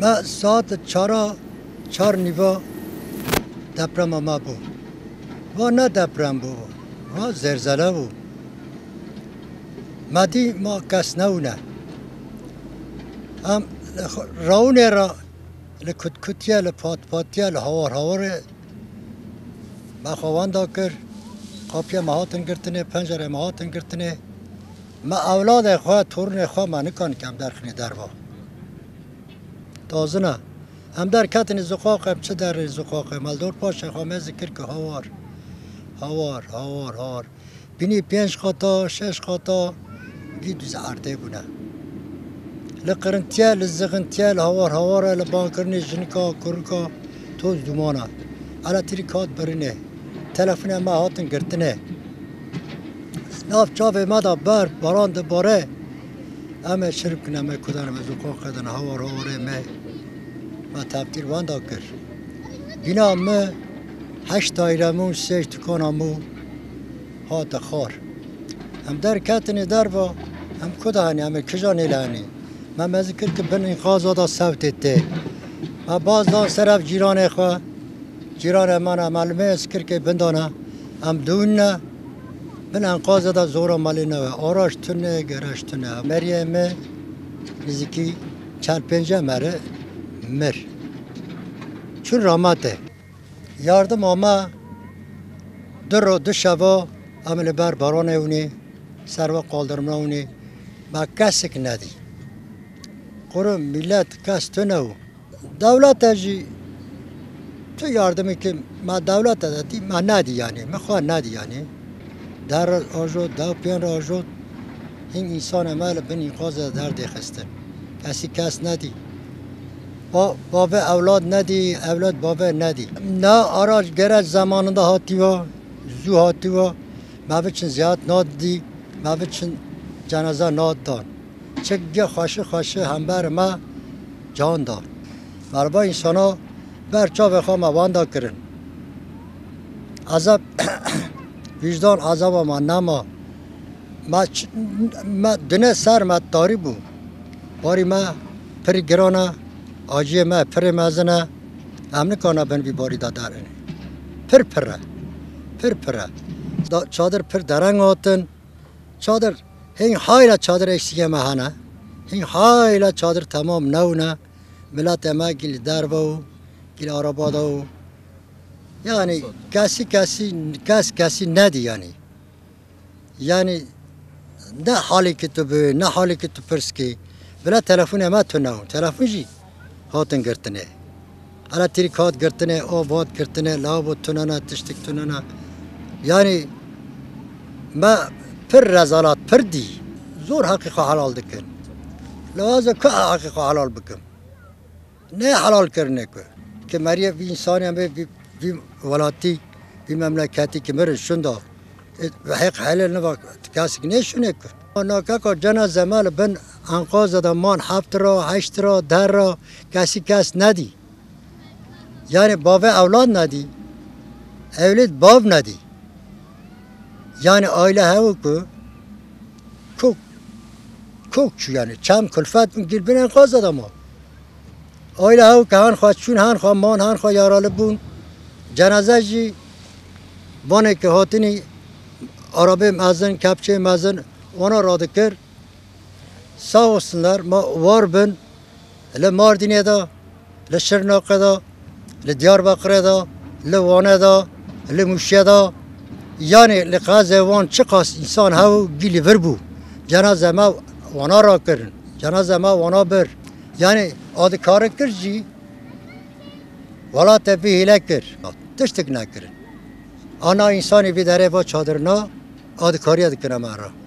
ما ساعت چهار نیوا دپرم ما بود و نه دپرم بود و زلزله بود مدی ما کس نونه هم راونه را لکتکتیه لپاتپاتیه لحوار ما خوانده کرد قاپیه مهاتن گرتنه پنجره مهاتن گرتنه ما اولاد خواه تورن خواه ما نکن کم درخنی دروا تازه نه هم در کتن زقاقم چه در زقاقم مالدور پاشه خواه ذکر که هوار بینی 5 خطا 6 خطا گید زعرده بونه لقرنتیه لزغنتیه لهوار لبانکرنی جنکا کرکا توز دومانا علا تیری کات برنه تلفن ما هاتن گرتنه ناف چاوه ما دا باران دا باره اما شرب کنه ما کدانم زقاق کدن هواره ما تبدیل واندا کر بینا ما 8 دایرمون 6 تکانمون هات خار هم در کتنی در با هم کده هنی هم کجا نیلانی من مذکر که بن انقاذ دا سوت ته ما باز دان صرف جیران من معلومه اسکر که بندانه هم دون نه بن انقاذ دا زورا مالی نه آراش تونه گرش تونه مریم نزدیکی چند 5 مره مر چون رامته yardım ama دو شبا عمل بر بارانه اونی سروا قالدرمنا اونی ما کسک ندی قرم ملت کس تو نو دولت اجی تو یاردمی که ما دولت دادی ما ندی یعنی ما خواه ندی یعنی در آجود دو پیان آجود این انسان عمل بین اینقاض در دخستن کس ندی بابا اولاد ندی اولاد بابا ندی نه آراج گرد زمانında هاتیوا زو هاتیوا ما بچن زیاد نادی ما بچن جنازه ناد دان چگه خاشه همبر ما جان دار مربا انسانا برچا بخوا ما واندا کرن عذاب وجدان عذاب ما نما ما دنه سر ما داری بو باری ما پر گرانه آجی ما پر مزنه امن کانا بن بی باری دادارن پر چادر پر درنگ آتن چادر هین حایلا چادر اکسیگه مهانه هین حایلا چادر تمام نونه ملت ما گیل در و گیل آرابادا و یعنی کسی ندی یعنی نه حالی که تو به نه حالی که تو پرسکی بلا تلفن ما تو نه تلفن جی هاتن گرتنه حالا تیری کات گرتنه آباد گرتنه لابو تنانه تشتک تنانه یعنی ما پر رزالات پر دی زور حقیقه حلال دکن لوازه که حقیقه حلال بکن نه حلال کرنه که مریه بی انسانی هم بی ولاتی بی مملکتی که مرن شنده و حق حلال نبا کسی که نشونه که ناکه جنازه مال بن انقاذ دمان 7 را 8 را 10 را کس ندی یعنی باب اولاد ندی اولاد باب ندی یعنی آیله هاو که کوک چو یعنی چم کلفت گیر بین انقاذ دمان آیله هاو که هن خواه چون هن خواه مان هن خواه یاراله بون جنازه جی بانه که هاتنی عربه مزن کپچه مزن ona radıkır sağ olsunlar var ben le Mardin'de le Şırnak'da le Diyarbakır'da le Van'da le Muş'da yani le Gazevan çıkas insan hav gili ver bu cenaze ma Van'a rakırın cenaze ma Van'a ber yani adı karı kırcı valla tepi hile kır tıştık ne kırın ana insanı bir dere va çadırına adı karıya dikine mara